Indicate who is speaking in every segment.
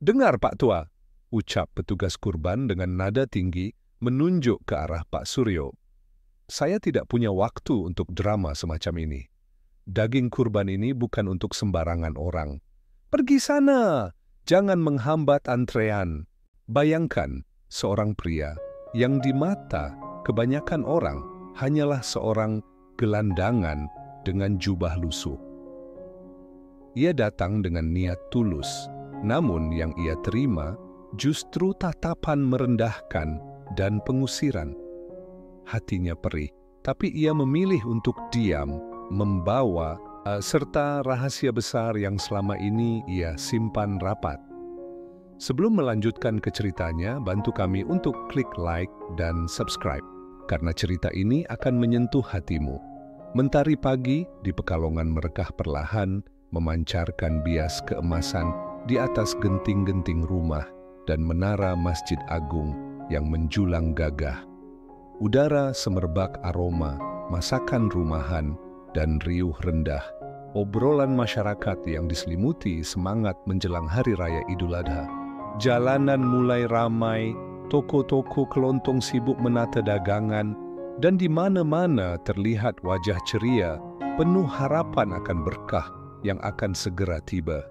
Speaker 1: "Dengar, Pak Tua," ucap petugas kurban dengan nada tinggi menunjuk ke arah Pak Suryo. "Saya tidak punya waktu untuk drama semacam ini. Daging kurban ini bukan untuk sembarangan orang. Pergi sana, jangan menghambat antrean." Bayangkan seorang pria yang di mata kebanyakan orang hanyalah seorang gelandangan dengan jubah lusuh. Ia datang dengan niat tulus, namun yang ia terima justru tatapan merendahkan dan pengusiran. Hatinya perih, tapi ia memilih untuk diam, membawa serta rahasia besar yang selama ini ia simpan rapat. Sebelum melanjutkan ke ceritanya, bantu kami untuk klik like dan subscribe, karena cerita ini akan menyentuh hatimu. Mentari pagi di Pekalongan merekah perlahan, memancarkan bias keemasan di atas genting-genting rumah dan menara Masjid Agung yang menjulang gagah. Udara semerbak aroma, masakan rumahan, dan riuh rendah. Obrolan masyarakat yang diselimuti semangat menjelang Hari Raya Idul Adha. Jalanan mulai ramai, toko-toko kelontong sibuk menata dagangan, dan di mana-mana terlihat wajah ceria, penuh harapan akan berkah yang akan segera tiba.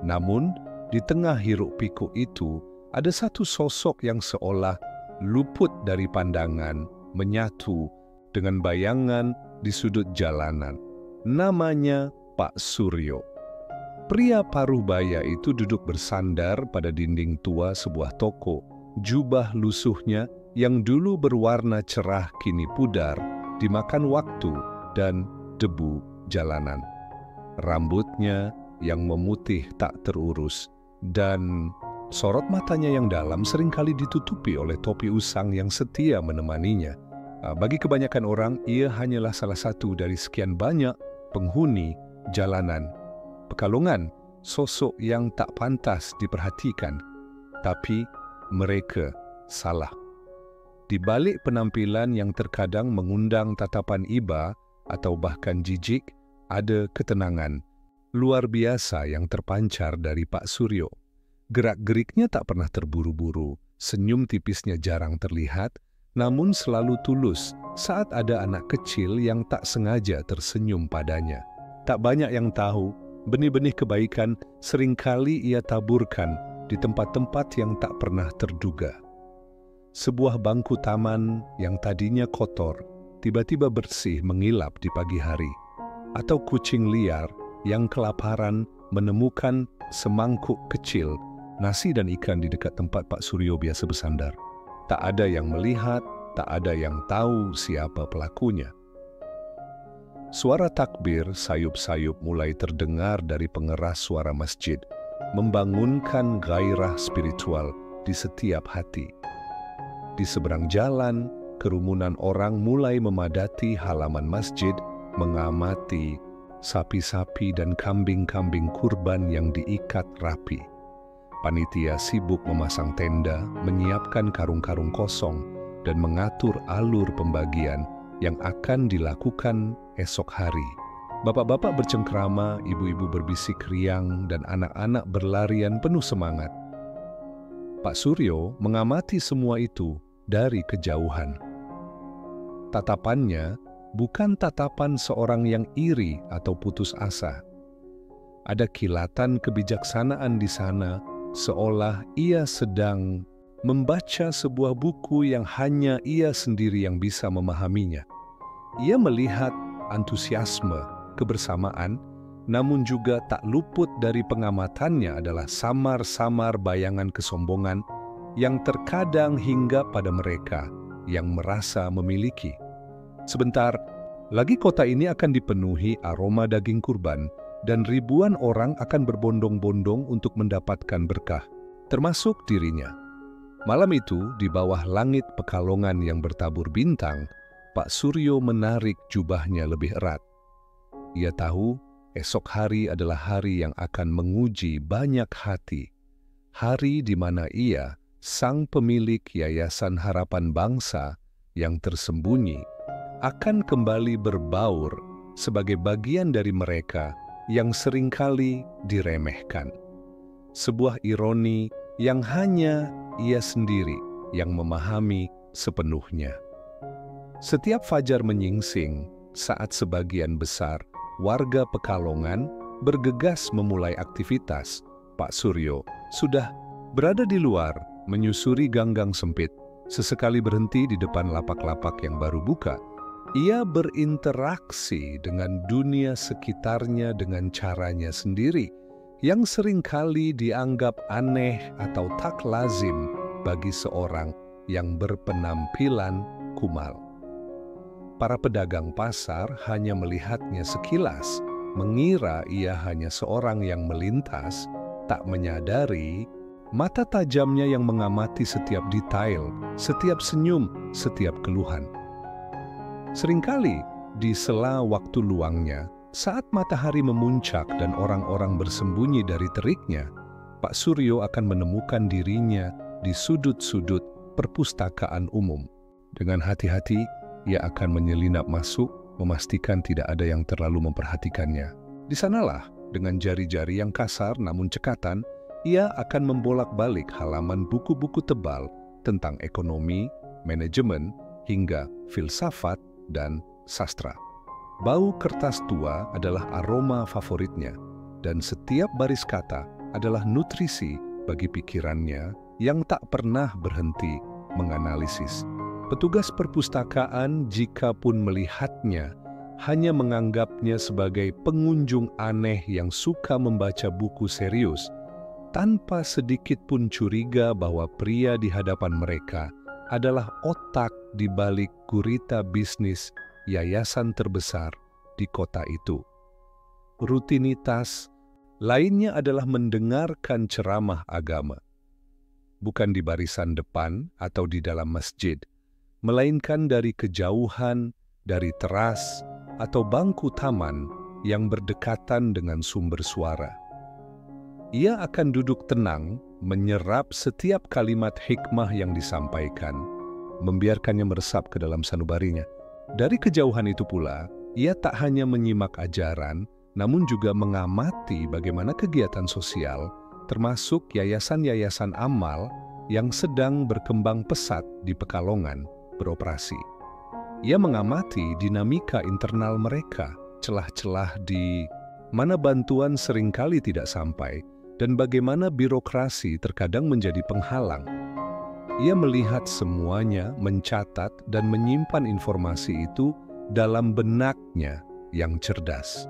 Speaker 1: Namun, di tengah hiruk-pikuk itu, ada satu sosok yang seolah luput dari pandangan, menyatu dengan bayangan di sudut jalanan. Namanya Pak Suryo. Pria paruh baya itu duduk bersandar pada dinding tua sebuah toko. Jubah lusuhnya yang dulu berwarna cerah kini pudar, dimakan waktu dan debu jalanan. Rambutnya yang memutih tak terurus, dan sorot matanya yang dalam seringkali ditutupi oleh topi usang yang setia menemaninya. Bagi kebanyakan orang, ia hanyalah salah satu dari sekian banyak penghuni jalanan Pekalongan, sosok yang tak pantas diperhatikan. Tapi mereka salah. Di balik penampilan yang terkadang mengundang tatapan iba atau bahkan jijik, ada ketenangan luar biasa yang terpancar dari Pak Suryo. Gerak-geriknya tak pernah terburu-buru, senyum tipisnya jarang terlihat, namun selalu tulus saat ada anak kecil yang tak sengaja tersenyum padanya. Tak banyak yang tahu, benih-benih kebaikan seringkali ia taburkan di tempat-tempat yang tak pernah terduga. Sebuah bangku taman yang tadinya kotor, tiba-tiba bersih mengilap di pagi hari. Atau kucing liar yang kelaparan menemukan semangkuk kecil nasi dan ikan di dekat tempat Pak Suryo biasa bersandar. Tak ada yang melihat, tak ada yang tahu siapa pelakunya. Suara takbir sayup-sayup mulai terdengar dari pengeras suara masjid, membangunkan gairah spiritual di setiap hati. Di seberang jalan, kerumunan orang mulai memadati halaman masjid, mengamati sapi-sapi dan kambing-kambing kurban yang diikat rapi. Panitia sibuk memasang tenda, menyiapkan karung-karung kosong, dan mengatur alur pembagian yang akan dilakukan esok hari. Bapak-bapak bercengkrama, ibu-ibu berbisik riang, dan anak-anak berlarian penuh semangat. Pak Suryo mengamati semua itu dari kejauhan. Tatapannya bukan tatapan seorang yang iri atau putus asa. Ada kilatan kebijaksanaan di sana, seolah ia sedang membaca sebuah buku yang hanya ia sendiri yang bisa memahaminya. Ia melihat antusiasme, kebersamaan, namun juga tak luput dari pengamatannya adalah samar-samar bayangan kesombongan yang terkadang hingga pada mereka yang merasa memiliki. Sebentar lagi kota ini akan dipenuhi aroma daging kurban dan ribuan orang akan berbondong-bondong untuk mendapatkan berkah, termasuk dirinya. Malam itu, di bawah langit Pekalongan yang bertabur bintang, Pak Suryo menarik jubahnya lebih erat. Ia tahu esok hari adalah hari yang akan menguji banyak hati. Hari di mana ia, sang pemilik Yayasan Harapan Bangsa yang tersembunyi, akan kembali berbaur sebagai bagian dari mereka yang seringkali diremehkan. sebuah ironi yang hanya ia sendiri yang memahami sepenuhnya. Setiap fajar menyingsing saat sebagian besar warga Pekalongan bergegas memulai aktivitas, Pak Suryo sudah berada di luar menyusuri ganggang sempit. Sesekali berhenti di depan lapak-lapak yang baru buka. Ia berinteraksi dengan dunia sekitarnya dengan caranya sendiri, yang seringkali dianggap aneh atau tak lazim bagi seorang yang berpenampilan kumal. Para pedagang pasar hanya melihatnya sekilas, mengira ia hanya seorang yang melintas, tak menyadari mata tajamnya yang mengamati setiap detail, setiap senyum, setiap keluhan. Seringkali di sela waktu luangnya, saat matahari memuncak dan orang-orang bersembunyi dari teriknya, Pak Suryo akan menemukan dirinya di sudut-sudut perpustakaan umum. Dengan hati-hati, ia akan menyelinap masuk, memastikan tidak ada yang terlalu memperhatikannya. Di sanalah, dengan jari-jari yang kasar namun cekatan, ia akan membolak-balik halaman buku-buku tebal tentang ekonomi, manajemen, hingga filsafat dan sastra. Bau kertas tua adalah aroma favoritnya, dan setiap baris kata adalah nutrisi bagi pikirannya yang tak pernah berhenti menganalisis. Petugas perpustakaan jika pun melihatnya, hanya menganggapnya sebagai pengunjung aneh yang suka membaca buku serius, tanpa sedikit pun curiga bahwa pria di hadapan mereka adalah otak di balik gurita bisnis yayasan terbesar di kota itu. Rutinitas lainnya adalah mendengarkan ceramah agama. Bukan di barisan depan atau di dalam masjid, melainkan dari kejauhan, dari teras atau bangku taman yang berdekatan dengan sumber suara. Ia akan duduk tenang, menyerap setiap kalimat hikmah yang disampaikan, membiarkannya meresap ke dalam sanubarinya. Dari kejauhan itu pula, ia tak hanya menyimak ajaran, namun juga mengamati bagaimana kegiatan sosial, termasuk yayasan-yayasan amal yang sedang berkembang pesat di Pekalongan, beroperasi. Ia mengamati dinamika internal mereka, celah-celah di mana bantuan seringkali tidak sampai, dan bagaimana birokrasi terkadang menjadi penghalang. Ia melihat semuanya, mencatat dan menyimpan informasi itu dalam benaknya yang cerdas.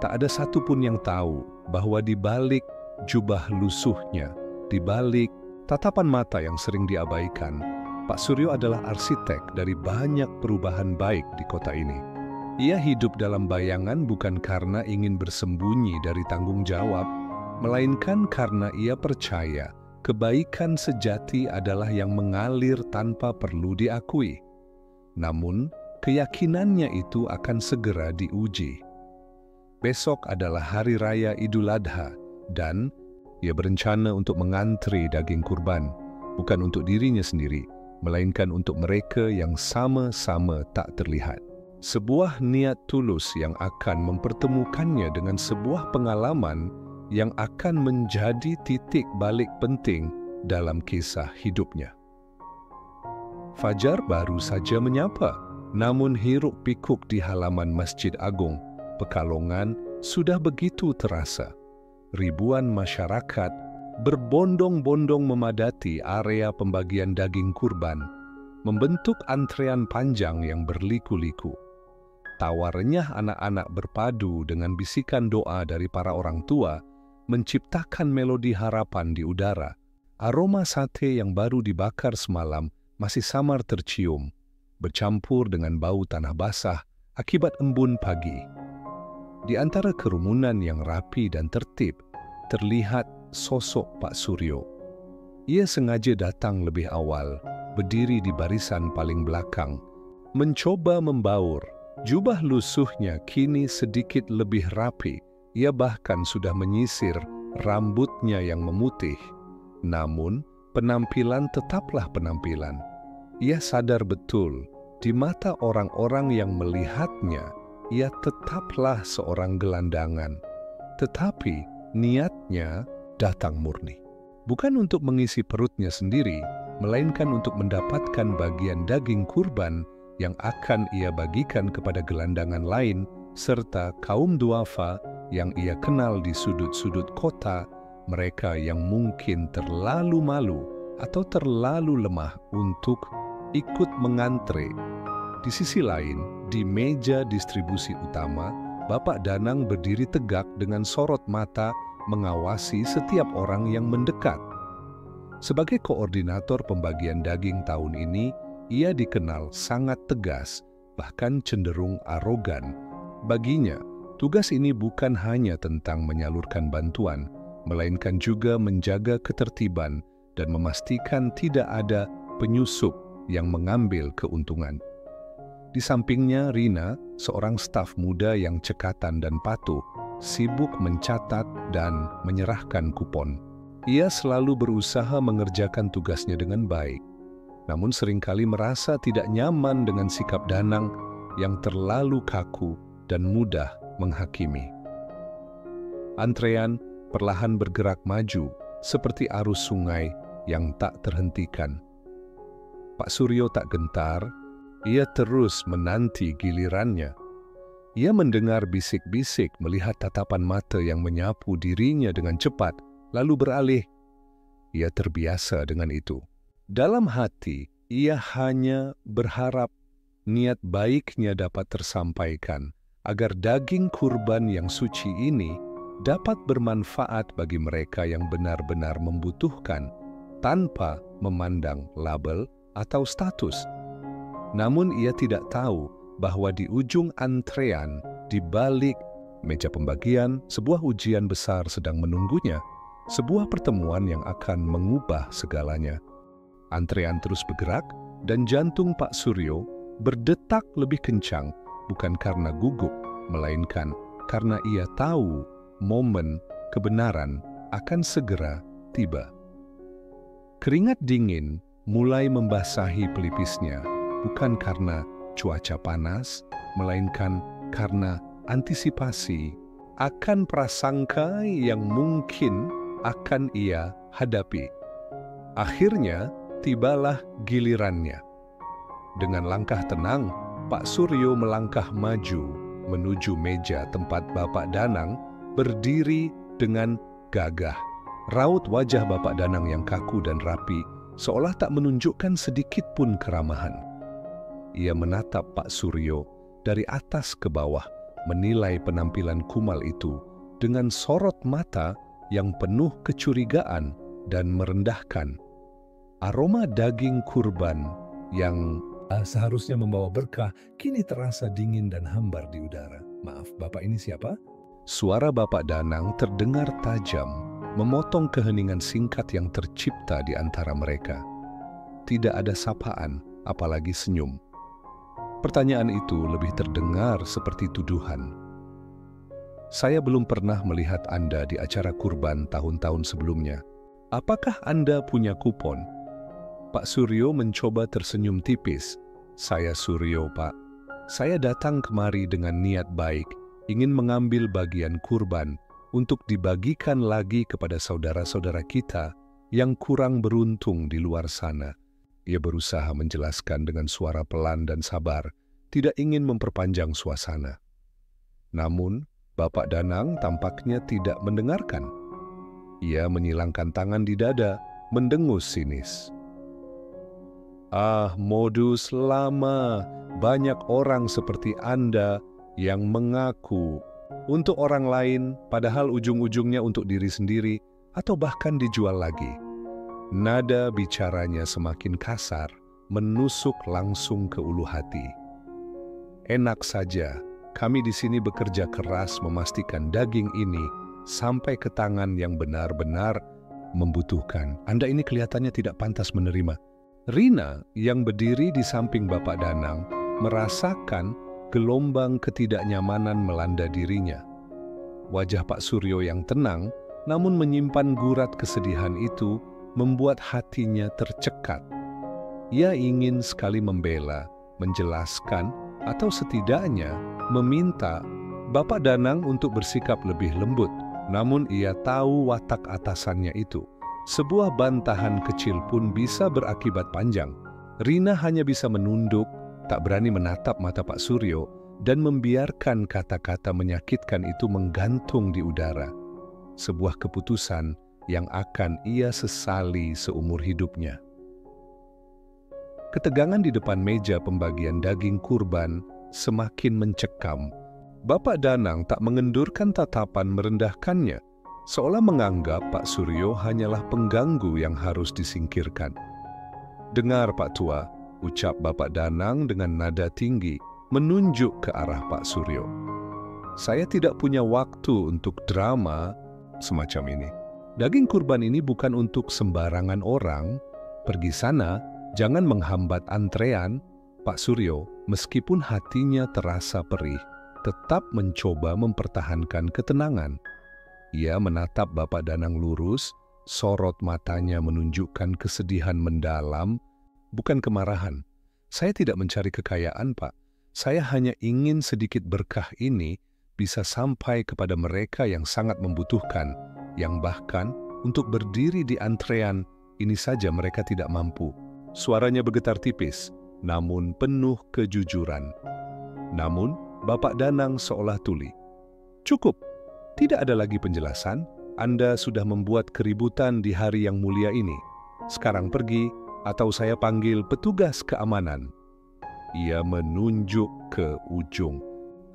Speaker 1: Tak ada satupun yang tahu bahwa di balik jubah lusuhnya, di balik tatapan mata yang sering diabaikan, Pak Suryo adalah arsitek dari banyak perubahan baik di kota ini. Ia hidup dalam bayangan bukan karena ingin bersembunyi dari tanggung jawab, melainkan karena ia percaya kebaikan sejati adalah yang mengalir tanpa perlu diakui. Namun, keyakinannya itu akan segera diuji. Besok adalah Hari Raya Idul Adha, dan ia berencana untuk mengantri daging kurban, bukan untuk dirinya sendiri, melainkan untuk mereka yang sama-sama tak terlihat. Sebuah niat tulus yang akan mempertemukannya dengan sebuah pengalaman yang akan menjadi titik balik penting dalam kisah hidupnya. Fajar baru saja menyapa, namun hiruk-pikuk di halaman Masjid Agung Pekalongan sudah begitu terasa. Ribuan masyarakat berbondong-bondong memadati area pembagian daging kurban, membentuk antrean panjang yang berliku-liku. Tawarnya anak-anak berpadu dengan bisikan doa dari para orang tua menciptakan melodi harapan di udara. Aroma sate yang baru dibakar semalam masih samar tercium, bercampur dengan bau tanah basah akibat embun pagi. Di antara kerumunan yang rapi dan tertib, terlihat sosok Pak Suryo. Ia sengaja datang lebih awal, berdiri di barisan paling belakang, mencoba membaur. Jubah lusuhnya kini sedikit lebih rapi. Ia bahkan sudah menyisir rambutnya yang memutih. Namun, penampilan tetaplah penampilan. Ia sadar betul, di mata orang-orang yang melihatnya, ia tetaplah seorang gelandangan. Tetapi, niatnya datang murni. Bukan untuk mengisi perutnya sendiri, melainkan untuk mendapatkan bagian daging kurban yang akan ia bagikan kepada gelandangan lain, serta kaum duafa yang ia kenal di sudut-sudut kota, mereka yang mungkin terlalu malu atau terlalu lemah untuk ikut mengantre. Di sisi lain, di meja distribusi utama, Bapak Danang berdiri tegak dengan sorot mata mengawasi setiap orang yang mendekat. Sebagai koordinator pembagian daging tahun ini, ia dikenal sangat tegas, bahkan cenderung arogan. Baginya, tugas ini bukan hanya tentang menyalurkan bantuan, melainkan juga menjaga ketertiban dan memastikan tidak ada penyusup yang mengambil keuntungan. Di sampingnya, Rina, seorang staf muda yang cekatan dan patuh, sibuk mencatat dan menyerahkan kupon. Ia selalu berusaha mengerjakan tugasnya dengan baik, namun seringkali merasa tidak nyaman dengan sikap Danang yang terlalu kaku dan mudah menghakimi. Antrean perlahan bergerak maju seperti arus sungai yang tak terhentikan. Pak Suryo tak gentar, ia terus menanti gilirannya. Ia mendengar bisik-bisik, melihat tatapan mata yang menyapu dirinya dengan cepat, lalu beralih. Ia terbiasa dengan itu. Dalam hati, ia hanya berharap niat baiknya dapat tersampaikan, agar daging kurban yang suci ini dapat bermanfaat bagi mereka yang benar-benar membutuhkan, tanpa memandang label atau status. Namun ia tidak tahu bahwa di ujung antrean, di balik meja pembagian, sebuah ujian besar sedang menunggunya, sebuah pertemuan yang akan mengubah segalanya. Antrean terus bergerak, dan jantung Pak Suryo berdetak lebih kencang, bukan karena gugup, melainkan karena ia tahu momen kebenaran akan segera tiba. Keringat dingin mulai membasahi pelipisnya, bukan karena cuaca panas, melainkan karena antisipasi akan prasangka yang mungkin akan ia hadapi. Akhirnya, tibalah gilirannya. Dengan langkah tenang, Pak Suryo melangkah maju menuju meja tempat Bapak Danang berdiri dengan gagah. Raut wajah Bapak Danang yang kaku dan rapi seolah tak menunjukkan sedikit pun keramahan. Ia menatap Pak Suryo dari atas ke bawah, menilai penampilan kumal itu dengan sorot mata yang penuh kecurigaan dan merendahkan. Aroma daging kurban yang seharusnya membawa berkah kini terasa dingin dan hambar di udara. Maaf, Bapak ini siapa? Suara Bapak Danang terdengar tajam, memotong keheningan singkat yang tercipta di antara mereka. Tidak ada sapaan, apalagi senyum. Pertanyaan itu lebih terdengar seperti tuduhan. Saya belum pernah melihat Anda di acara kurban tahun-tahun sebelumnya. Apakah Anda punya kupon? Pak Suryo mencoba tersenyum tipis. Saya Suryo, Pak. Saya datang kemari dengan niat baik, ingin mengambil bagian kurban untuk dibagikan lagi kepada saudara-saudara kita yang kurang beruntung di luar sana. Ia berusaha menjelaskan dengan suara pelan dan sabar, tidak ingin memperpanjang suasana. Namun, Bapak Danang tampaknya tidak mendengarkan. Ia menyilangkan tangan di dada, mendengus sinis. Ah, modus lama. Banyak orang seperti Anda yang mengaku untuk orang lain, padahal ujung-ujungnya untuk diri sendiri, atau bahkan dijual lagi. Nada bicaranya semakin kasar, menusuk langsung ke ulu hati. Enak saja, kami di sini bekerja keras memastikan daging ini sampai ke tangan yang benar-benar membutuhkan. Anda ini kelihatannya tidak pantas menerima. Rina yang berdiri di samping Bapak Danang merasakan gelombang ketidaknyamanan melanda dirinya. Wajah Pak Suryo yang tenang, namun menyimpan gurat kesedihan itu, membuat hatinya tercekat. Ia ingin sekali membela, menjelaskan, atau setidaknya meminta Bapak Danang untuk bersikap lebih lembut. Namun ia tahu watak atasannya itu. Sebuah bantahan kecil pun bisa berakibat panjang. Rina hanya bisa menunduk, tak berani menatap mata Pak Suryo, dan membiarkan kata-kata menyakitkan itu menggantung di udara. Sebuah keputusan yang akan ia sesali seumur hidupnya. Ketegangan di depan meja pembagian daging kurban semakin mencekam. Bapak Danang tak mengendurkan tatapan merendahkannya, seolah menganggap Pak Suryo hanyalah pengganggu yang harus disingkirkan. "Dengar Pak Tua," ucap Bapak Danang dengan nada tinggi, menunjuk ke arah Pak Suryo. "Saya tidak punya waktu untuk drama semacam ini. Daging kurban ini bukan untuk sembarangan orang. Pergi sana, jangan menghambat antrean." Pak Suryo, meskipun hatinya terasa perih, tetap mencoba mempertahankan ketenangan. Ia menatap Bapak Danang lurus, sorot matanya menunjukkan kesedihan mendalam, bukan kemarahan. "Saya tidak mencari kekayaan, Pak. Saya hanya ingin sedikit berkah ini bisa sampai kepada mereka yang sangat membutuhkan, yang bahkan untuk berdiri di antrean ini saja mereka tidak mampu." Suaranya bergetar tipis, namun penuh kejujuran. Namun, Bapak Danang seolah tuli. "Cukup, tidak ada lagi penjelasan. Anda sudah membuat keributan di hari yang mulia ini. Sekarang pergi, atau saya panggil petugas keamanan." Ia menunjuk ke ujung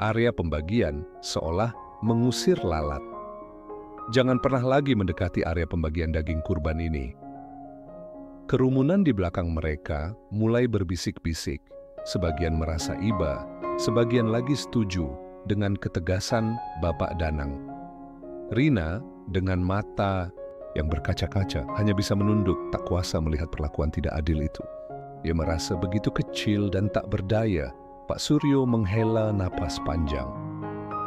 Speaker 1: area pembagian seolah mengusir lalat. "Jangan pernah lagi mendekati area pembagian daging kurban ini." Kerumunan di belakang mereka mulai berbisik-bisik. Sebagian merasa iba, sebagian lagi setuju dengan ketegasan Bapak Danang. Rina dengan mata yang berkaca-kaca hanya bisa menunduk, tak kuasa melihat perlakuan tidak adil itu. Ia merasa begitu kecil dan tak berdaya. Pak Suryo menghela napas panjang.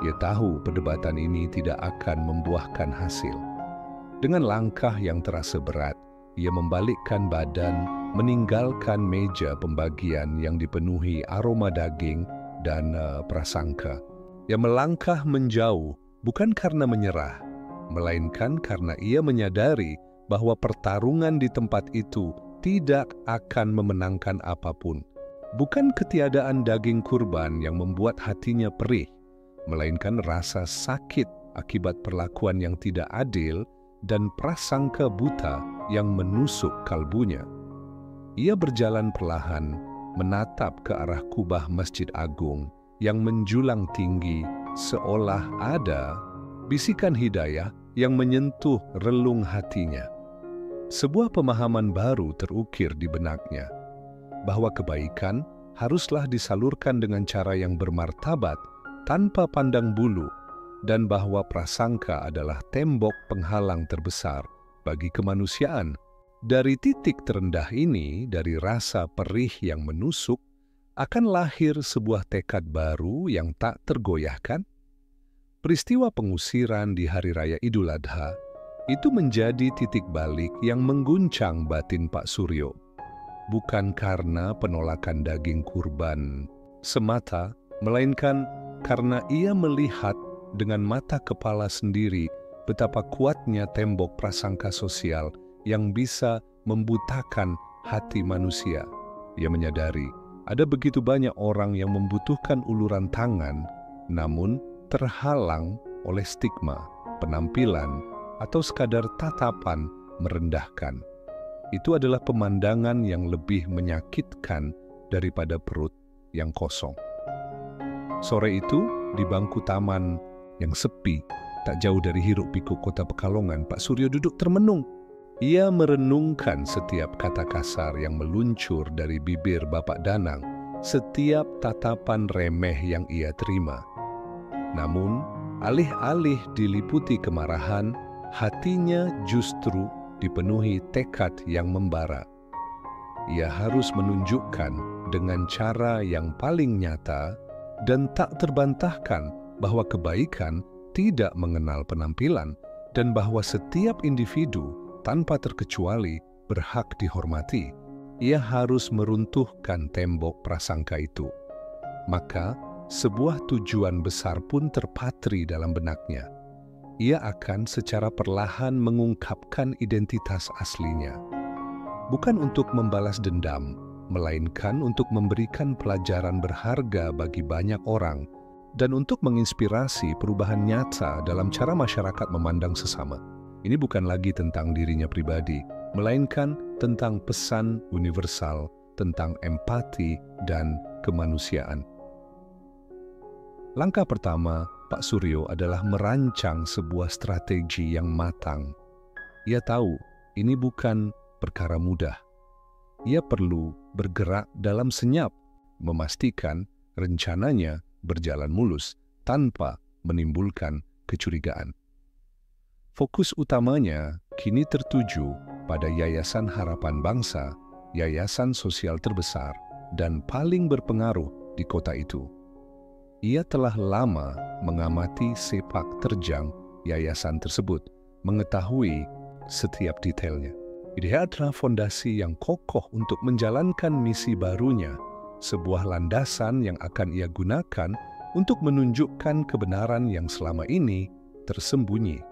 Speaker 1: Ia tahu perdebatan ini tidak akan membuahkan hasil. Dengan langkah yang terasa berat, ia membalikkan badan, meninggalkan meja pembagian yang dipenuhi aroma daging dan prasangka. Ia melangkah menjauh, bukan karena menyerah, melainkan karena ia menyadari bahwa pertarungan di tempat itu tidak akan memenangkan apapun. Bukan ketiadaan daging kurban yang membuat hatinya perih, melainkan rasa sakit akibat perlakuan yang tidak adil dan prasangka buta yang menusuk kalbunya. Ia berjalan perlahan, menatap ke arah kubah Masjid Agung yang menjulang tinggi, seolah ada bisikan hidayah yang menyentuh relung hatinya. Sebuah pemahaman baru terukir di benaknya, bahwa kebaikan haruslah disalurkan dengan cara yang bermartabat, tanpa pandang bulu, dan bahwa prasangka adalah tembok penghalang terbesar bagi kemanusiaan. Dari titik terendah ini, dari rasa perih yang menusuk, akan lahir sebuah tekad baru yang tak tergoyahkan. Peristiwa pengusiran di Hari Raya Idul Adha itu menjadi titik balik yang mengguncang batin Pak Suryo. Bukan karena penolakan daging kurban semata, melainkan karena ia melihat dengan mata kepala sendiri betapa kuatnya tembok prasangka sosial yang bisa membutakan hati manusia. Ia menyadari ada begitu banyak orang yang membutuhkan uluran tangan, namun terhalang oleh stigma, penampilan, atau sekadar tatapan merendahkan. Itu adalah pemandangan yang lebih menyakitkan daripada perut yang kosong. Sore itu, di bangku taman yang sepi, tak jauh dari hiruk-pikuk kota Pekalongan, Pak Suryo duduk termenung. Ia merenungkan setiap kata kasar yang meluncur dari bibir Bapak Danang, setiap tatapan remeh yang ia terima. Namun, alih-alih diliputi kemarahan, hatinya justru dipenuhi tekad yang membara. Ia harus menunjukkan dengan cara yang paling nyata dan tak terbantahkan bahwa kebaikan tidak mengenal penampilan dan bahwa setiap individu tanpa terkecuali berhak dihormati. Ia harus meruntuhkan tembok prasangka itu. Maka, sebuah tujuan besar pun terpatri dalam benaknya. ia akan secara perlahan mengungkapkan identitas aslinya. Bukan untuk membalas dendam, melainkan untuk memberikan pelajaran berharga bagi banyak orang dan untuk menginspirasi perubahan nyata dalam cara masyarakat memandang sesama. Ini bukan lagi tentang dirinya pribadi, melainkan tentang pesan universal tentang empati dan kemanusiaan. Langkah pertama Pak Suryo adalah merancang sebuah strategi yang matang. Ia tahu ini bukan perkara mudah. Ia perlu bergerak dalam senyap, memastikan rencananya berjalan mulus tanpa menimbulkan kecurigaan. Fokus utamanya kini tertuju pada Yayasan Harapan Bangsa, yayasan sosial terbesar dan paling berpengaruh di kota itu. Ia telah lama mengamati sepak terjang yayasan tersebut, mengetahui setiap detailnya. Dia adalah fondasi yang kokoh untuk menjalankan misi barunya, sebuah landasan yang akan ia gunakan untuk menunjukkan kebenaran yang selama ini tersembunyi.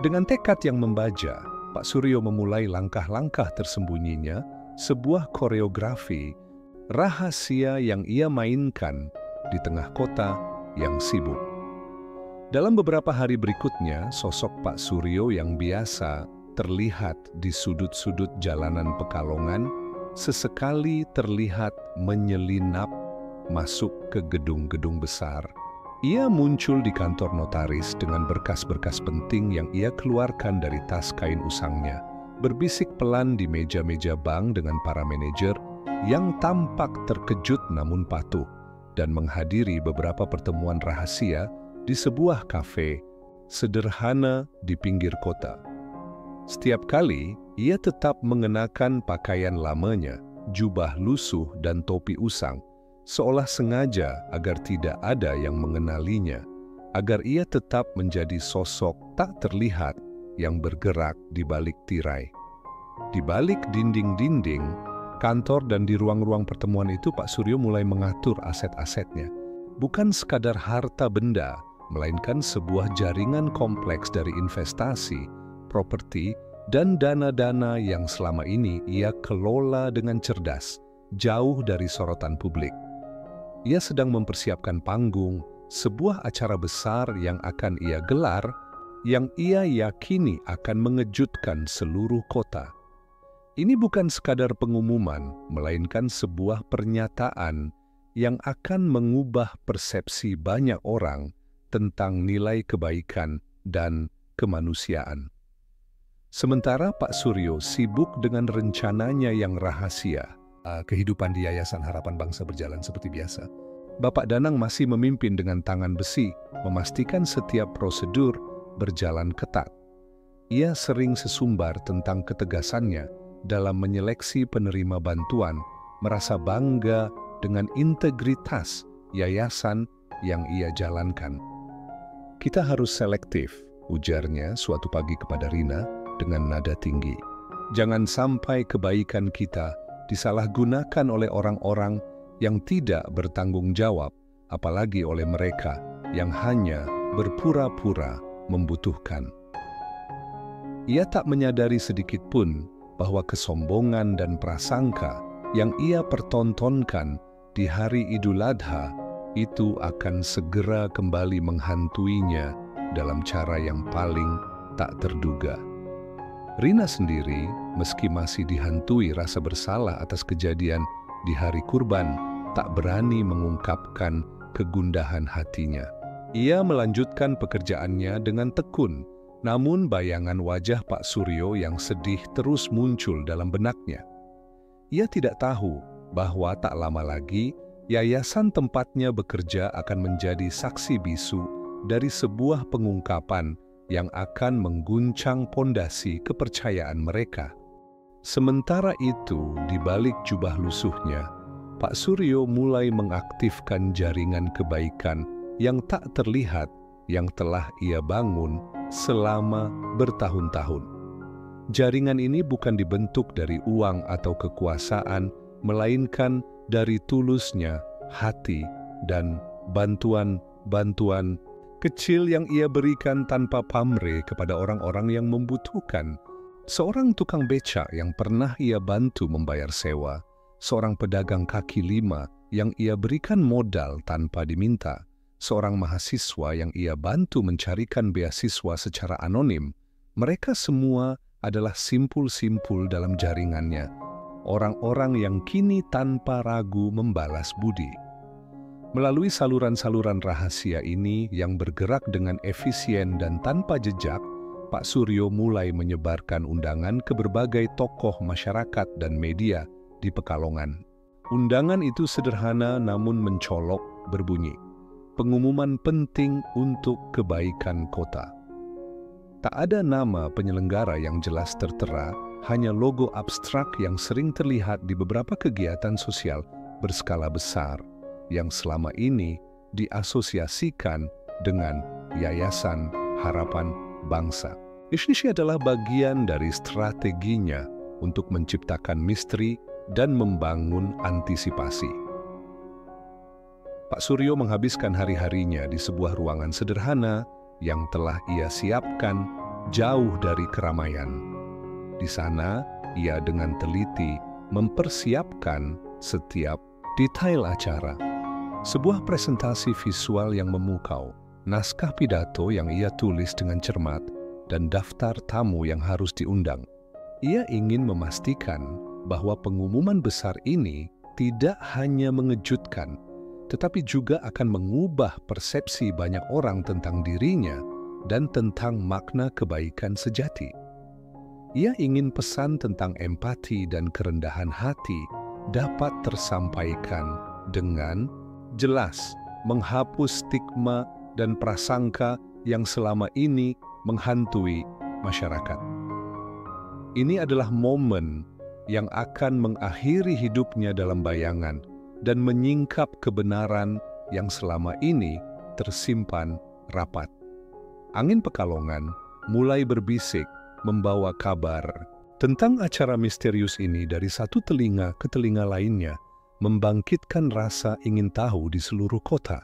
Speaker 1: Dengan tekad yang membaja, Pak Suryo memulai langkah-langkah tersembunyinya, sebuah koreografi rahasia yang ia mainkan di tengah kota yang sibuk. Dalam beberapa hari berikutnya, sosok Pak Suryo yang biasa terlihat di sudut-sudut jalanan Pekalongan sesekali terlihat menyelinap masuk ke gedung-gedung besar. Ia muncul di kantor notaris dengan berkas-berkas penting yang ia keluarkan dari tas kain usangnya, berbisik pelan di meja-meja bank dengan para manajer yang tampak terkejut namun patuh, dan menghadiri beberapa pertemuan rahasia di sebuah kafe sederhana di pinggir kota. Setiap kali, ia tetap mengenakan pakaian lamanya, jubah lusuh dan topi usang, seolah sengaja agar tidak ada yang mengenalinya, agar ia tetap menjadi sosok tak terlihat yang bergerak di balik tirai. Di balik dinding-dinding kantor dan di ruang-ruang pertemuan itu, Pak Suryo mulai mengatur aset-asetnya. Bukan sekadar harta benda, melainkan sebuah jaringan kompleks dari investasi, properti, dan dana-dana yang selama ini ia kelola dengan cerdas, jauh dari sorotan publik. Ia sedang mempersiapkan panggung, sebuah acara besar yang akan ia gelar, yang ia yakini akan mengejutkan seluruh kota. Ini bukan sekadar pengumuman, melainkan sebuah pernyataan yang akan mengubah persepsi banyak orang tentang nilai kebaikan dan kemanusiaan. Sementara Pak Suryo sibuk dengan rencananya yang rahasia, kehidupan di Yayasan Harapan Bangsa berjalan seperti biasa. Bapak Danang masih memimpin dengan tangan besi, memastikan setiap prosedur berjalan ketat. Ia sering sesumbar tentang ketegasannya dalam menyeleksi penerima bantuan, merasa bangga dengan integritas yayasan yang ia jalankan. Kita harus selektif, ujarnya suatu pagi kepada Rina dengan nada tinggi. Jangan sampai kebaikan kita disalahgunakan oleh orang-orang yang tidak bertanggung jawab, apalagi oleh mereka yang hanya berpura-pura membutuhkan. Ia tak menyadari sedikit pun bahwa kesombongan dan prasangka yang ia pertontonkan di hari Idul Adha itu akan segera kembali menghantuinya dalam cara yang paling tak terduga. Rina sendiri, meski masih dihantui rasa bersalah atas kejadian di hari kurban, tak berani mengungkapkan kegundahan hatinya. Ia melanjutkan pekerjaannya dengan tekun, namun bayangan wajah Pak Suryo yang sedih terus muncul dalam benaknya. Ia tidak tahu bahwa tak lama lagi, yayasan tempatnya bekerja akan menjadi saksi bisu dari sebuah pengungkapan yang akan mengguncang pondasi kepercayaan mereka. Sementara itu, di balik jubah lusuhnya, Pak Suryo mulai mengaktifkan jaringan kebaikan yang tak terlihat yang telah ia bangun selama bertahun-tahun. Jaringan ini bukan dibentuk dari uang atau kekuasaan, melainkan dari tulusnya hati dan bantuan kecil yang ia berikan tanpa pamrih kepada orang-orang yang membutuhkan. Seorang tukang becak yang pernah ia bantu membayar sewa, seorang pedagang kaki lima yang ia berikan modal tanpa diminta, seorang mahasiswa yang ia bantu mencarikan beasiswa secara anonim. Mereka semua adalah simpul-simpul dalam jaringannya, orang-orang yang kini tanpa ragu membalas budi. Melalui saluran-saluran rahasia ini yang bergerak dengan efisien dan tanpa jejak, Pak Suryo mulai menyebarkan undangan ke berbagai tokoh masyarakat dan media di Pekalongan. Undangan itu sederhana namun mencolok, berbunyi, "Pengumuman penting untuk kebaikan kota." Tak ada nama penyelenggara yang jelas tertera, hanya logo abstrak yang sering terlihat di beberapa kegiatan sosial berskala besar yang selama ini diasosiasikan dengan Yayasan Harapan Bangsa. Ini adalah bagian dari strateginya untuk menciptakan misteri dan membangun antisipasi. Pak Suryo menghabiskan hari-harinya di sebuah ruangan sederhana yang telah ia siapkan jauh dari keramaian. Di sana, ia dengan teliti mempersiapkan setiap detail acara. Sebuah presentasi visual yang memukau, naskah pidato yang ia tulis dengan cermat, dan daftar tamu yang harus diundang. Ia ingin memastikan bahwa pengumuman besar ini tidak hanya mengejutkan, tetapi juga akan mengubah persepsi banyak orang tentang dirinya dan tentang makna kebaikan sejati. Ia ingin pesan tentang empati dan kerendahan hati dapat tersampaikan dengan jelas, menghapus stigma dan prasangka yang selama ini menghantui masyarakat. Ini adalah momen yang akan mengakhiri hidupnya dalam bayangan dan menyingkap kebenaran yang selama ini tersimpan rapat. Angin Pekalongan mulai berbisik membawa kabar tentang acara misterius ini dari satu telinga ke telinga lainnya, membangkitkan rasa ingin tahu di seluruh kota.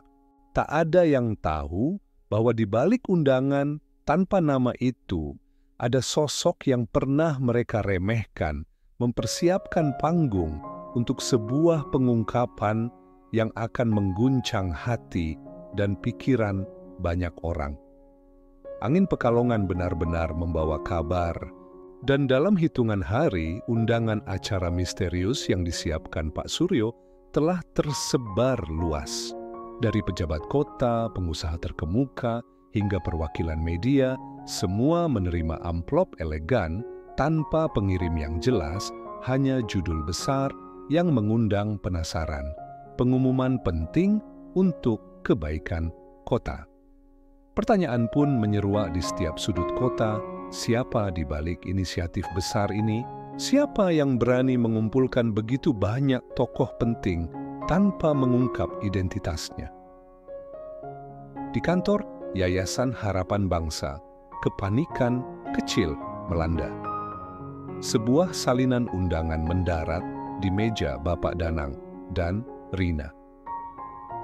Speaker 1: Tak ada yang tahu bahwa di balik undangan tanpa nama itu ada sosok yang pernah mereka remehkan, mempersiapkan panggung untuk sebuah pengungkapan yang akan mengguncang hati dan pikiran banyak orang. Angin Pekalongan benar-benar membawa kabar, dan dalam hitungan hari, undangan acara misterius yang disiapkan Pak Suryo telah tersebar luas. Dari pejabat kota, pengusaha terkemuka, hingga perwakilan media, semua menerima amplop elegan tanpa pengirim yang jelas, hanya judul besar yang mengundang penasaran. Pengumuman penting untuk kebaikan kota. Pertanyaan pun menyeruak di setiap sudut kota, siapa di balik inisiatif besar ini? Siapa yang berani mengumpulkan begitu banyak tokoh penting tanpa mengungkap identitasnya? Di kantor Yayasan Harapan Bangsa, kepanikan kecil melanda. Sebuah salinan undangan mendarat di meja Bapak Danang dan Rina.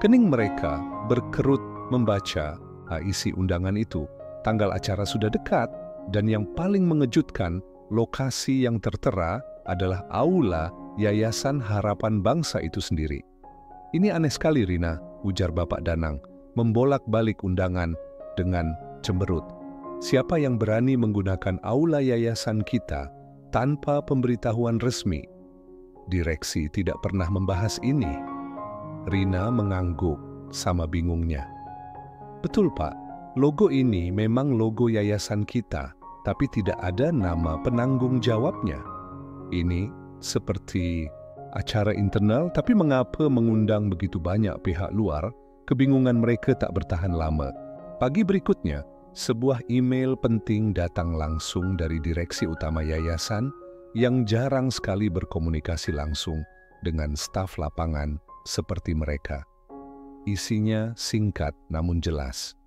Speaker 1: Kening mereka berkerut membaca isi undangan itu. Tanggal acara sudah dekat, dan yang paling mengejutkan, lokasi yang tertera adalah aula Yayasan Harapan Bangsa itu sendiri. "Ini aneh sekali, Rina," ujar Bapak Danang, membolak-balik undangan dengan cemberut. "Siapa yang berani menggunakan aula yayasan kita tanpa pemberitahuan resmi? Direksi tidak pernah membahas ini." Rina mengangguk sama bingungnya. "Betul, Pak. Logo ini memang logo yayasan kita, tapi tidak ada nama penanggung jawabnya. Ini seperti acara internal, tapi mengapa mengundang begitu banyak pihak luar?" Kebingungan mereka tak bertahan lama. Pagi berikutnya, sebuah email penting datang langsung dari direksi utama yayasan yang jarang sekali berkomunikasi langsung dengan staf lapangan seperti mereka. Isinya singkat namun jelas.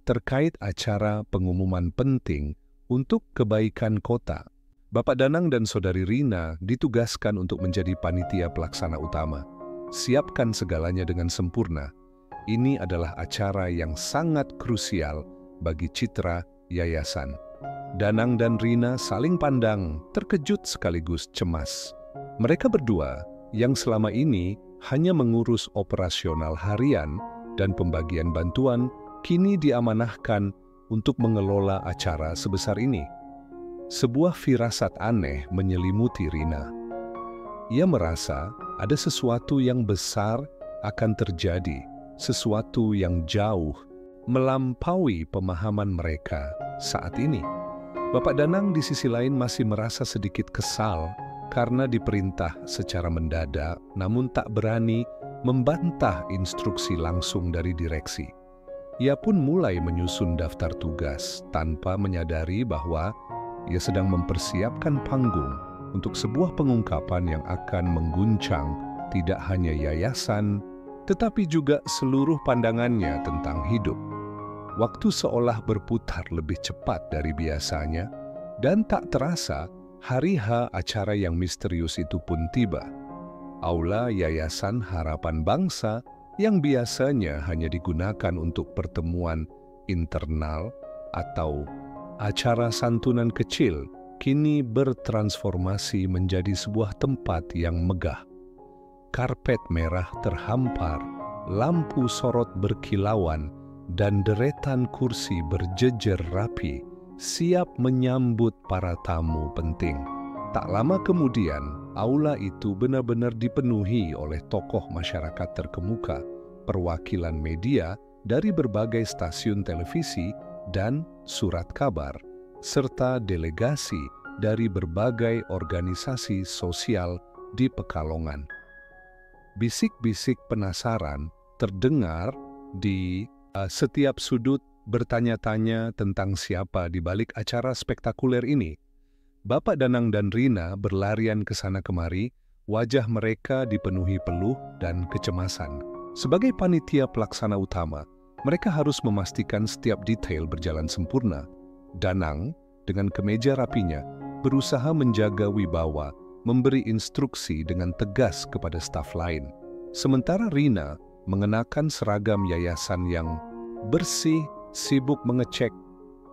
Speaker 1: Terkait acara pengumuman penting untuk kebaikan kota, Bapak Danang dan Saudari Rina ditugaskan untuk menjadi panitia pelaksana utama. Siapkan segalanya dengan sempurna. ini adalah acara yang sangat krusial bagi citra yayasan. Danang dan Rina saling pandang, terkejut sekaligus cemas. Mereka berdua yang selama ini hanya mengurus operasional harian dan pembagian bantuan, kini diamanahkan untuk mengelola acara sebesar ini. Sebuah firasat aneh menyelimuti Rina. Ia merasa ada sesuatu yang besar akan terjadi, sesuatu yang jauh melampaui pemahaman mereka saat ini. Bapak Danang di sisi lain masih merasa sedikit kesal karena diperintah secara mendadak, namun tak berani membantah instruksi langsung dari direksi. Ia pun mulai menyusun daftar tugas tanpa menyadari bahwa ia sedang mempersiapkan panggung untuk sebuah pengungkapan yang akan mengguncang tidak hanya yayasan, tetapi juga seluruh pandangannya tentang hidup. Waktu seolah berputar lebih cepat dari biasanya, dan tak terasa hari H acara yang misterius itu pun tiba. Aula Yayasan Harapan Bangsa yang biasanya hanya digunakan untuk pertemuan internal atau acara santunan kecil, kini bertransformasi menjadi sebuah tempat yang megah. Karpet merah terhampar, lampu sorot berkilauan, dan deretan kursi berjejer rapi, siap menyambut para tamu penting. Tak lama kemudian, aula itu benar-benar dipenuhi oleh tokoh masyarakat terkemuka, perwakilan media dari berbagai stasiun televisi dan surat kabar, serta delegasi dari berbagai organisasi sosial di Pekalongan. Bisik-bisik penasaran terdengar di setiap sudut, bertanya-tanya tentang siapa di balik acara spektakuler ini. Bapak Danang dan Rina berlarian ke sana kemari, wajah mereka dipenuhi peluh dan kecemasan. Sebagai panitia pelaksana utama, mereka harus memastikan setiap detail berjalan sempurna. Danang, dengan kemeja rapinya, berusaha menjaga wibawa, memberi instruksi dengan tegas kepada staf lain. Sementara Rina mengenakan seragam yayasan yang bersih, sibuk mengecek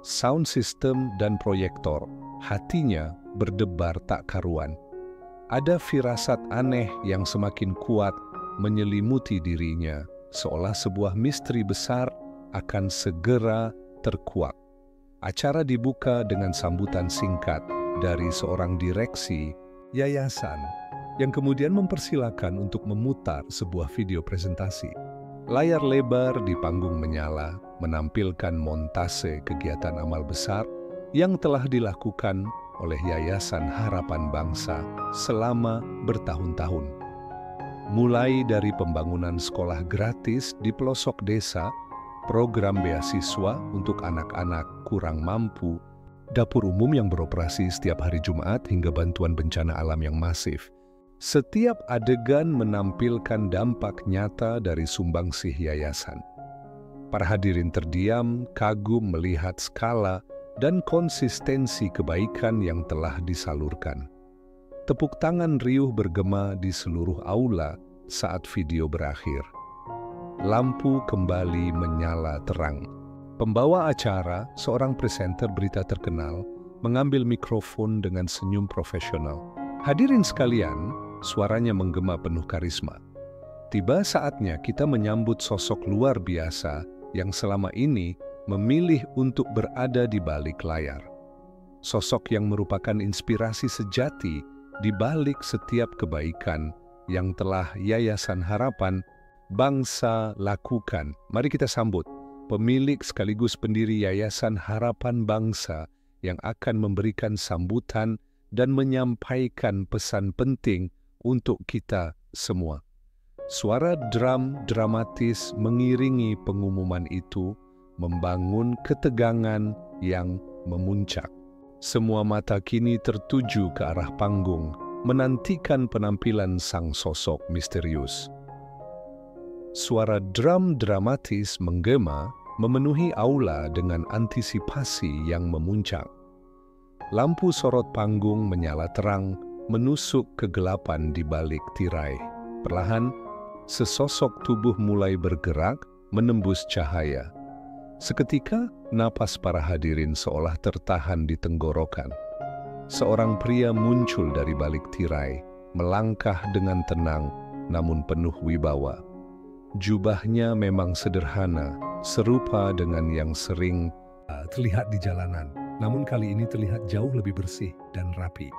Speaker 1: sound system dan proyektor. Hatinya berdebar tak karuan. Ada firasat aneh yang semakin kuat menyelimuti dirinya, seolah sebuah misteri besar akan segera terkuak. Acara dibuka dengan sambutan singkat dari seorang direksi yayasan yang kemudian mempersilakan untuk memutar sebuah video presentasi. Layar lebar di panggung menyala, menampilkan montase kegiatan amal besar yang telah dilakukan oleh Yayasan Harapan Bangsa selama bertahun-tahun. Mulai dari pembangunan sekolah gratis di pelosok desa, program beasiswa untuk anak-anak kurang mampu, dapur umum yang beroperasi setiap hari Jumat hingga bantuan bencana alam yang masif. Setiap adegan menampilkan dampak nyata dari sumbangsih yayasan. Para hadirin terdiam, kagum melihat skala dan konsistensi kebaikan yang telah disalurkan. Tepuk tangan riuh bergema di seluruh aula saat video berakhir. Lampu kembali menyala terang. Pembawa acara, seorang presenter berita terkenal, mengambil mikrofon dengan senyum profesional. Hadirin sekalian, suaranya menggema penuh karisma. Tiba saatnya kita menyambut sosok luar biasa yang selama ini memilih untuk berada di balik layar. Sosok yang merupakan inspirasi sejati di balik setiap kebaikan yang telah Yayasan Harapan Bangsa lakukan. Mari kita sambut pemilik sekaligus pendiri Yayasan Harapan Bangsa yang akan memberikan sambutan dan menyampaikan pesan penting untuk kita semua. Suara drum dramatis mengiringi pengumuman itu, membangun ketegangan yang memuncak. Semua mata kini tertuju ke arah panggung, menantikan penampilan sang sosok misterius. Suara drum dramatis menggema, memenuhi aula dengan antisipasi yang memuncak. Lampu sorot panggung menyala terang, menusuk kegelapan di balik tirai. Perlahan, sesosok tubuh mulai bergerak, menembus cahaya. Seketika, napas para hadirin seolah tertahan di tenggorokan. Seorang pria muncul dari balik tirai, melangkah dengan tenang namun penuh wibawa. Jubahnya memang sederhana, serupa dengan yang sering terlihat di jalanan, namun kali ini terlihat jauh lebih bersih dan rapi.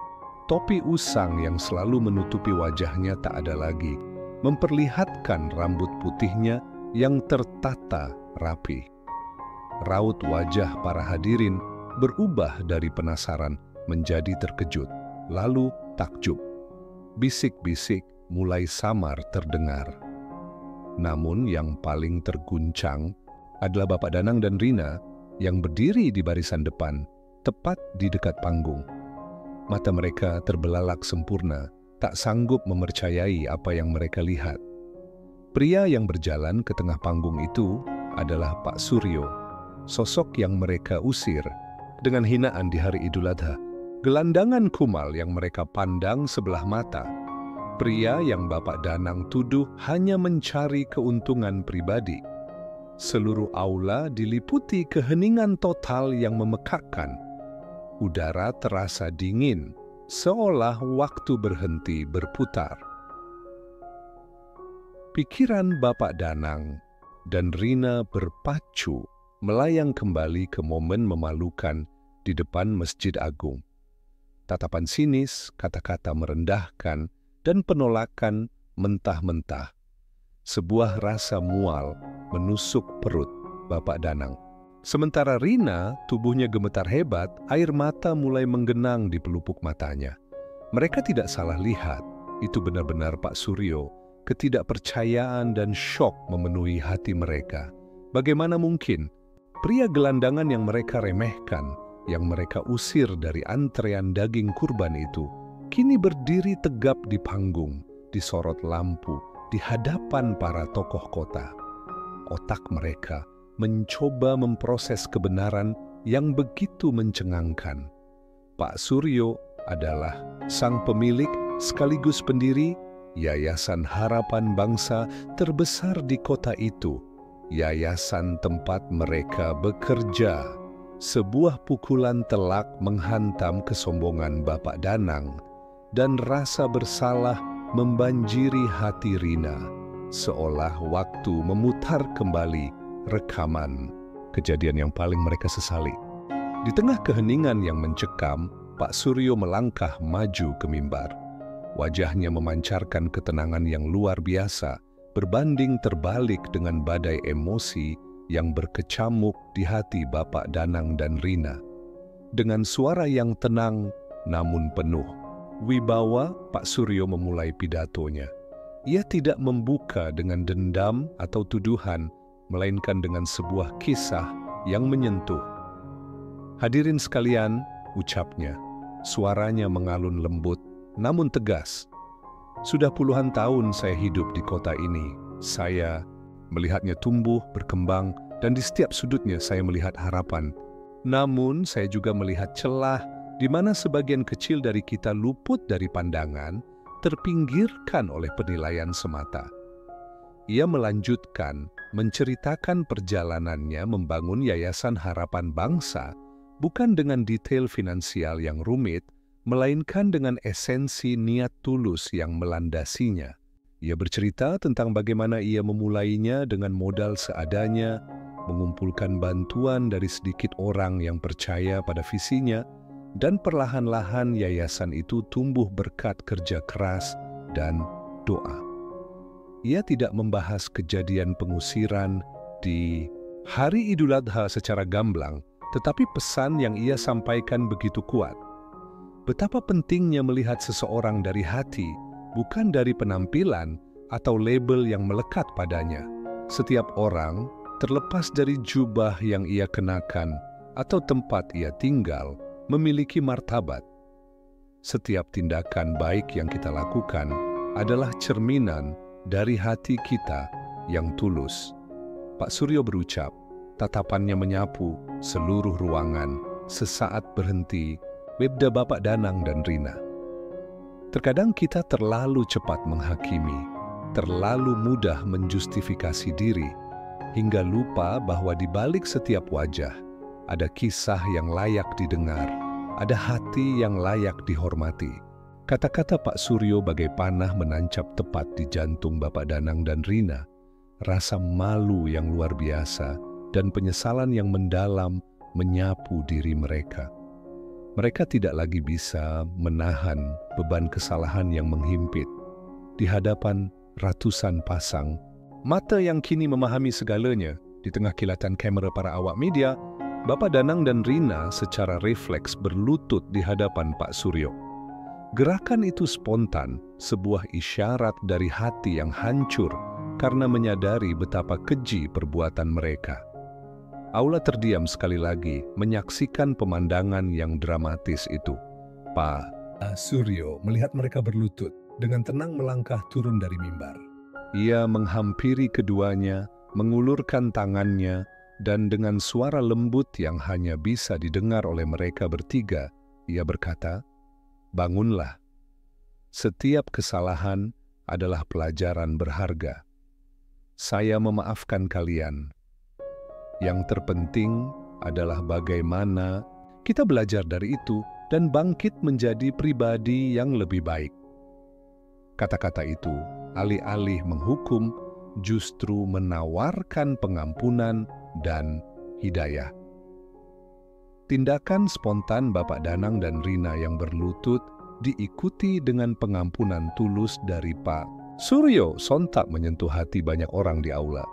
Speaker 1: Topi usang yang selalu menutupi wajahnya tak ada lagi, memperlihatkan rambut putihnya yang tertata rapi. Raut wajah para hadirin berubah dari penasaran menjadi terkejut, lalu takjub. Bisik-bisik mulai samar terdengar. Namun yang paling terguncang adalah Bapak Danang dan Rina yang berdiri di barisan depan, tepat di dekat panggung. Mata mereka terbelalak sempurna, tak sanggup mempercayai apa yang mereka lihat. Pria yang berjalan ke tengah panggung itu adalah Pak Suryo, sosok yang mereka usir dengan hinaan di hari Idul Adha. Gelandangan kumal yang mereka pandang sebelah mata. Pria yang Bapak Danang tuduh hanya mencari keuntungan pribadi. Seluruh aula diliputi keheningan total yang memekakkan. Udara terasa dingin, seolah waktu berhenti berputar. Pikiran Bapak Danang dan Rina berpacu melayang kembali ke momen memalukan di depan Masjid Agung. Tatapan sinis, kata-kata merendahkan, dan penolakan mentah-mentah. Sebuah rasa mual menusuk perut Bapak Danang. Sementara Rina, tubuhnya gemetar hebat, air mata mulai menggenang di pelupuk matanya. Mereka tidak salah lihat, itu benar-benar Pak Suryo. Ketidakpercayaan dan syok memenuhi hati mereka. Bagaimana mungkin pria gelandangan yang mereka remehkan, yang mereka usir dari antrean daging kurban itu, kini berdiri tegap di panggung, disorot lampu, di hadapan para tokoh kota. Otak mereka mencoba memproses kebenaran yang begitu mencengangkan. Pak Suryo adalah sang pemilik sekaligus pendiri Yayasan Harapan Bangsa terbesar di kota itu, yayasan tempat mereka bekerja. Sebuah pukulan telak menghantam kesombongan Bapak Danang, dan rasa bersalah membanjiri hati Rina, seolah waktu memutar kembali rekaman kejadian yang paling mereka sesali. Di tengah keheningan yang mencekam, Pak Suryo melangkah maju ke mimbar. Wajahnya memancarkan ketenangan yang luar biasa, berbanding terbalik dengan badai emosi yang berkecamuk di hati Bapak Danang dan Rina. Dengan suara yang tenang namun penuh wibawa, Pak Suryo memulai pidatonya. Ia tidak membuka dengan dendam atau tuduhan, melainkan dengan sebuah kisah yang menyentuh. Hadirin sekalian, ucapnya, suaranya mengalun lembut namun tegas. Sudah puluhan tahun saya hidup di kota ini. Saya melihatnya tumbuh, berkembang, dan di setiap sudutnya saya melihat harapan. Namun saya juga melihat celah di mana sebagian kecil dari kita luput dari pandangan, terpinggirkan oleh penilaian semata. Ia melanjutkan menceritakan perjalanannya membangun Yayasan Harapan Bangsa bukan dengan detail finansial yang rumit, melainkan dengan esensi niat tulus yang melandasinya. Ia bercerita tentang bagaimana ia memulainya dengan modal seadanya, mengumpulkan bantuan dari sedikit orang yang percaya pada visinya, dan perlahan-lahan yayasan itu tumbuh berkat kerja keras dan doa. Ia tidak membahas kejadian pengusiran di hari Idul Adha secara gamblang, tetapi pesan yang ia sampaikan begitu kuat. Betapa pentingnya melihat seseorang dari hati, bukan dari penampilan atau label yang melekat padanya. Setiap orang, terlepas dari jubah yang ia kenakan atau tempat ia tinggal, memiliki martabat. Setiap tindakan baik yang kita lakukan adalah cerminan dari hati kita yang tulus. Pak Suryo berucap, tatapannya menyapu seluruh ruangan, sesaat berhenti, berbeda Bapak Danang dan Rina. Terkadang kita terlalu cepat menghakimi, terlalu mudah menjustifikasi diri, hingga lupa bahwa di balik setiap wajah ada kisah yang layak didengar, ada hati yang layak dihormati. Kata-kata Pak Suryo bagai panah menancap tepat di jantung Bapak Danang dan Rina. Rasa malu yang luar biasa dan penyesalan yang mendalam menyapu diri mereka. Mereka tidak lagi bisa menahan beban kesalahan yang menghimpit. Di hadapan ratusan pasang mata yang kini memahami segalanya, di tengah kilatan kamera para awak media, Bapak Danang dan Rina secara refleks berlutut di hadapan Pak Suryo. Gerakan itu spontan, sebuah isyarat dari hati yang hancur karena menyadari betapa keji perbuatan mereka. Aula terdiam sekali lagi menyaksikan pemandangan yang dramatis itu. Pak Suryo melihat mereka berlutut, dengan tenang melangkah turun dari mimbar. Ia menghampiri keduanya, mengulurkan tangannya, dan dengan suara lembut yang hanya bisa didengar oleh mereka bertiga, ia berkata, "Bangunlah. Setiap kesalahan adalah pelajaran berharga. Saya memaafkan kalian. Yang terpenting adalah bagaimana kita belajar dari itu dan bangkit menjadi pribadi yang lebih baik." Kata-kata itu, alih-alih menghukum, justru menawarkan pengampunan dan hidayah. Tindakan spontan Bapak Danang dan Rina yang berlutut diikuti dengan pengampunan tulus dari Pak Suryo sontak menyentuh hati banyak orang di aula.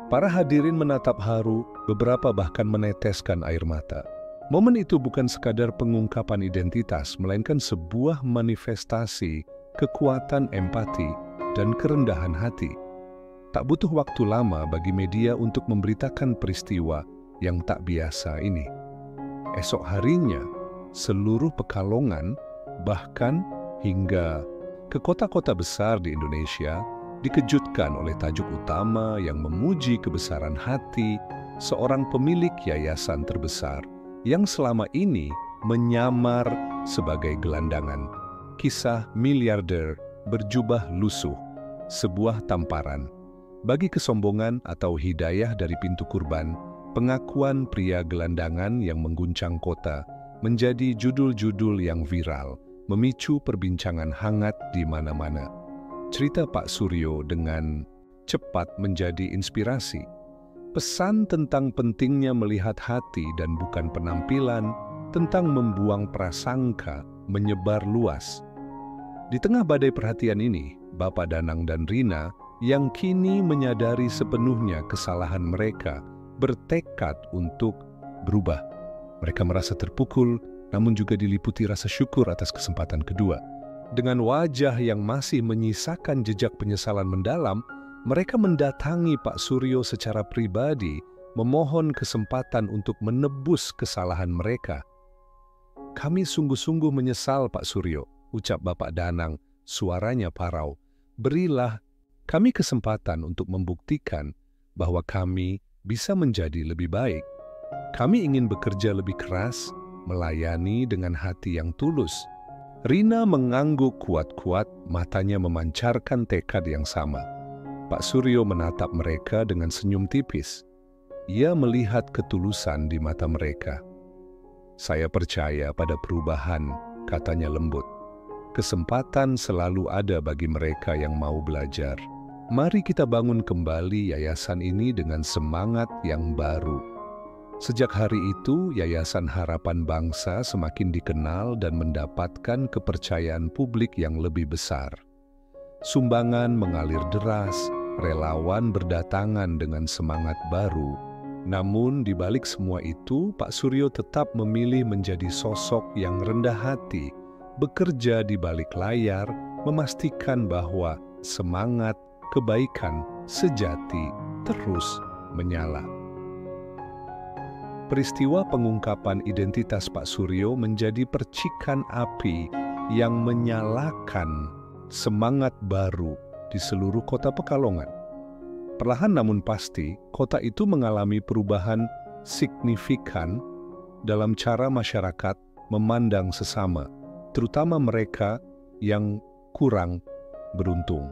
Speaker 1: Para hadirin menatap haru, beberapa bahkan meneteskan air mata. Momen itu bukan sekadar pengungkapan identitas, melainkan sebuah manifestasi kekuatan empati dan kerendahan hati. Tak butuh waktu lama bagi media untuk memberitakan peristiwa yang tak biasa ini. Esok harinya, seluruh Pekalongan, bahkan hingga ke kota-kota besar di Indonesia, dikejutkan oleh tajuk utama yang memuji kebesaran hati seorang pemilik yayasan terbesar yang selama ini menyamar sebagai gelandangan. Kisah miliarder berjubah lusuh, sebuah tamparan. Bagi kesombongan atau hidayah dari pintu kurban, pengakuan pria gelandangan yang mengguncang kota menjadi judul-judul yang viral, memicu perbincangan hangat di mana-mana. Cerita Pak Suryo dengan cepat menjadi inspirasi. Pesan tentang pentingnya melihat hati dan bukan penampilan, tentang membuang prasangka, menyebar luas. Di tengah badai perhatian ini, Bapak Danang dan Rina yang kini menyadari sepenuhnya kesalahan mereka bertekad untuk berubah. Mereka merasa terpukul, namun juga diliputi rasa syukur atas kesempatan kedua. Dengan wajah yang masih menyisakan jejak penyesalan mendalam, mereka mendatangi Pak Suryo secara pribadi, memohon kesempatan untuk menebus kesalahan mereka. "Kami sungguh-sungguh menyesal, Pak Suryo," ucap Bapak Danang, suaranya parau. "Berilah kami kesempatan untuk membuktikan bahwa kami bisa menjadi lebih baik. Kami ingin bekerja lebih keras, melayani dengan hati yang tulus." Rina mengangguk kuat-kuat, matanya memancarkan tekad yang sama. Pak Suryo menatap mereka dengan senyum tipis. Ia melihat ketulusan di mata mereka. "Saya percaya pada perubahan," katanya lembut. "Kesempatan selalu ada bagi mereka yang mau belajar. Mari kita bangun kembali yayasan ini dengan semangat yang baru." Sejak hari itu, Yayasan Harapan Bangsa semakin dikenal dan mendapatkan kepercayaan publik yang lebih besar. Sumbangan mengalir deras, relawan berdatangan dengan semangat baru. Namun di balik semua itu, Pak Suryo tetap memilih menjadi sosok yang rendah hati, bekerja di balik layar, memastikan bahwa semangat kebaikan sejati terus menyala. Peristiwa pengungkapan identitas Pak Suryo menjadi percikan api yang menyalakan semangat baru di seluruh kota Pekalongan. Perlahan namun pasti, kota itu mengalami perubahan signifikan dalam cara masyarakat memandang sesama, terutama mereka yang kurang beruntung.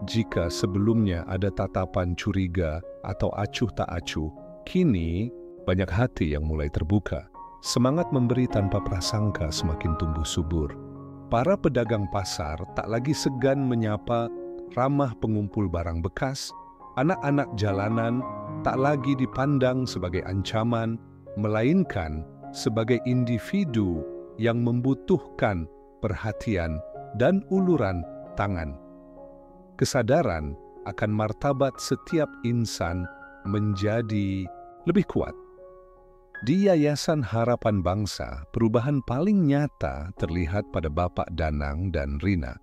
Speaker 1: Jika sebelumnya ada tatapan curiga atau acuh tak acuh, kini banyak hati yang mulai terbuka. Semangat memberi tanpa prasangka semakin tumbuh subur. Para pedagang pasar tak lagi segan menyapa ramah pengumpul barang bekas. Anak-anak jalanan tak lagi dipandang sebagai ancaman, melainkan sebagai individu yang membutuhkan perhatian dan uluran tangan. Kesadaran akan martabat setiap insan menjadi lebih kuat. Di Yayasan Harapan Bangsa, perubahan paling nyata terlihat pada Bapak Danang dan Rina.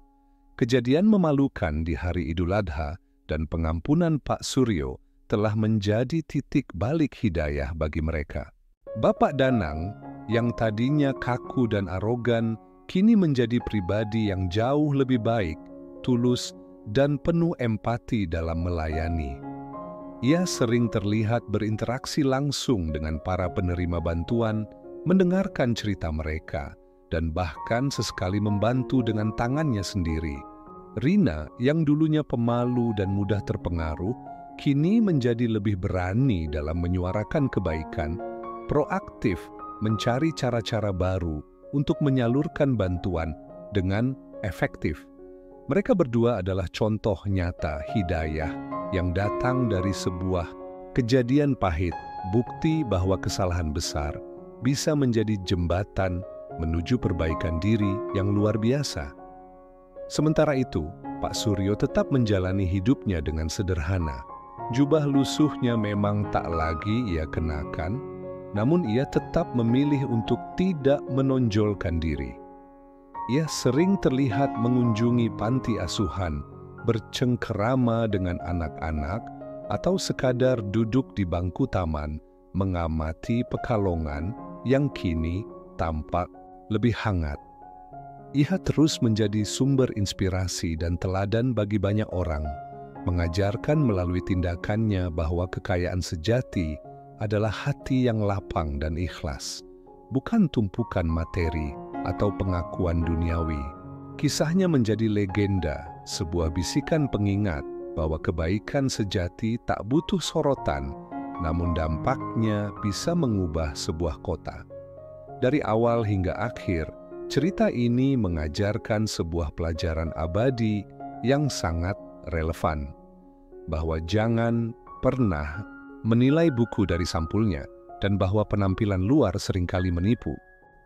Speaker 1: Kejadian memalukan di hari Idul Adha dan pengampunan Pak Suryo telah menjadi titik balik hidayah bagi mereka. Bapak Danang yang tadinya kaku dan arogan, kini menjadi pribadi yang jauh lebih baik, tulus, dan penuh empati dalam melayani. Ia sering terlihat berinteraksi langsung dengan para penerima bantuan, mendengarkan cerita mereka, dan bahkan sesekali membantu dengan tangannya sendiri. Rina, yang dulunya pemalu dan mudah terpengaruh, kini menjadi lebih berani dalam menyuarakan kebaikan, proaktif mencari cara-cara baru untuk menyalurkan bantuan dengan efektif. Mereka berdua adalah contoh nyata hidayah yang datang dari sebuah kejadian pahit, bukti bahwa kesalahan besar bisa menjadi jembatan menuju perbaikan diri yang luar biasa. Sementara itu, Pak Suryo tetap menjalani hidupnya dengan sederhana. Jubah lusuhnya memang tak lagi ia kenakan, namun ia tetap memilih untuk tidak menonjolkan diri. Ia sering terlihat mengunjungi panti asuhan, bercengkerama dengan anak-anak, atau sekadar duduk di bangku taman, mengamati Pekalongan yang kini tampak lebih hangat. Ia terus menjadi sumber inspirasi dan teladan bagi banyak orang, mengajarkan melalui tindakannya bahwa kekayaan sejati adalah hati yang lapang dan ikhlas, bukan tumpukan materi atau pengakuan duniawi. Kisahnya menjadi legenda, sebuah bisikan pengingat bahwa kebaikan sejati tak butuh sorotan, namun dampaknya bisa mengubah sebuah kota. Dari awal hingga akhir, cerita ini mengajarkan sebuah pelajaran abadi yang sangat relevan, bahwa jangan pernah menilai buku dari sampulnya dan bahwa penampilan luar seringkali menipu.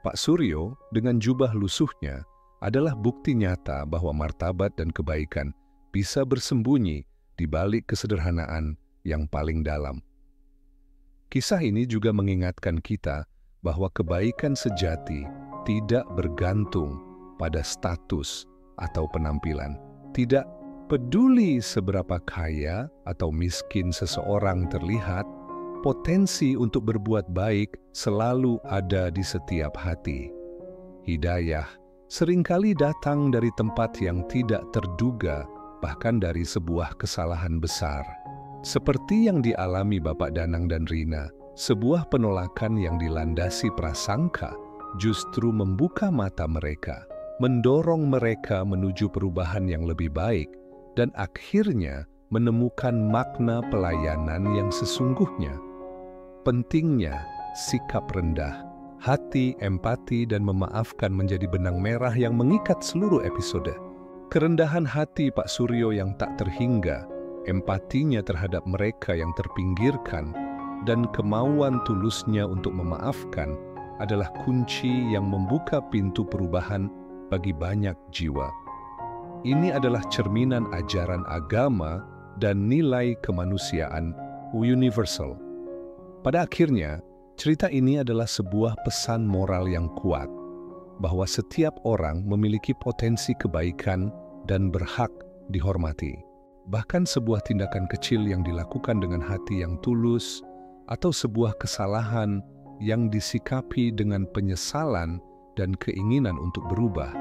Speaker 1: Pak Suryo dengan jubah lusuhnya adalah bukti nyata bahwa martabat dan kebaikan bisa bersembunyi di balik kesederhanaan yang paling dalam. Kisah ini juga mengingatkan kita bahwa kebaikan sejati tidak bergantung pada status atau penampilan. Tidak peduli seberapa kaya atau miskin seseorang terlihat, potensi untuk berbuat baik selalu ada di setiap hati. Hidayah seringkali datang dari tempat yang tidak terduga, bahkan dari sebuah kesalahan besar. Seperti yang dialami Bapak Danang dan Rina, sebuah penolakan yang dilandasi prasangka justru membuka mata mereka, mendorong mereka menuju perubahan yang lebih baik, dan akhirnya menemukan makna pelayanan yang sesungguhnya. Pentingnya sikap rendah, hati, empati, dan memaafkan menjadi benang merah yang mengikat seluruh episode. Kerendahan hati Pak Suryo yang tak terhingga, empatinya terhadap mereka yang terpinggirkan, dan kemauan tulusnya untuk memaafkan adalah kunci yang membuka pintu perubahan bagi banyak jiwa. Ini adalah cerminan ajaran agama dan nilai kemanusiaan universal. Pada akhirnya, cerita ini adalah sebuah pesan moral yang kuat, bahwa setiap orang memiliki potensi kebaikan dan berhak dihormati. Bahkan sebuah tindakan kecil yang dilakukan dengan hati yang tulus, atau sebuah kesalahan yang disikapi dengan penyesalan dan keinginan untuk berubah,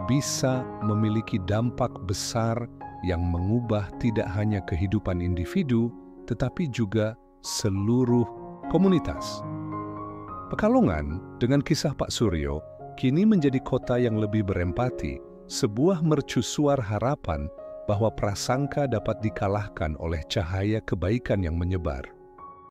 Speaker 1: bisa memiliki dampak besar yang mengubah tidak hanya kehidupan individu, tetapi juga seluruh komunitas. Pekalongan, dengan kisah Pak Suryo, kini menjadi kota yang lebih berempati, sebuah mercusuar harapan bahwa prasangka dapat dikalahkan oleh cahaya kebaikan yang menyebar.